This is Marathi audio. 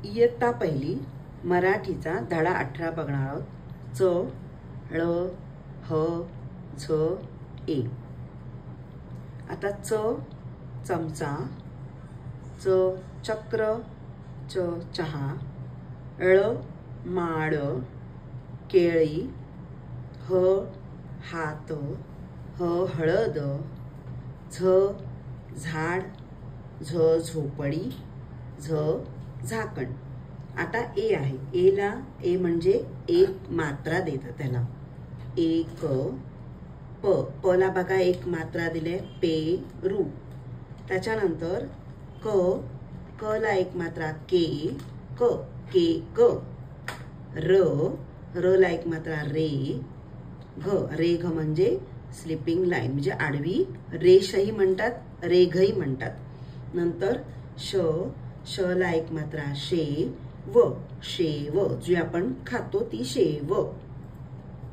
इयत्ता पहिली मराठीचा धडा 18 बघणार आहोत. च ळ ह झ ए. आता च चमचा, च चक्र, च चहा, ळ माळ, केळी, ह हात, ह हळद, झ झाड, झ झोपडी, झ झाकण. आता ए आहे. एला ए म्हणजे एक मात्रा देतात त्याला. एक प, प ला बघा एक मात्रा दिले पेरू. त्याच्यानंतर क, क ला एक मात्रा के, क केक. र, र ला एक मात्रा रे, घ, रेघ म्हणजे स्लिपिंग लाईन म्हणजे आडवी रेषही म्हणतात, रेघही म्हणतात. नंतर श, श ला एक मात्रा शे व, शेव जी आपण खातो ती शेव.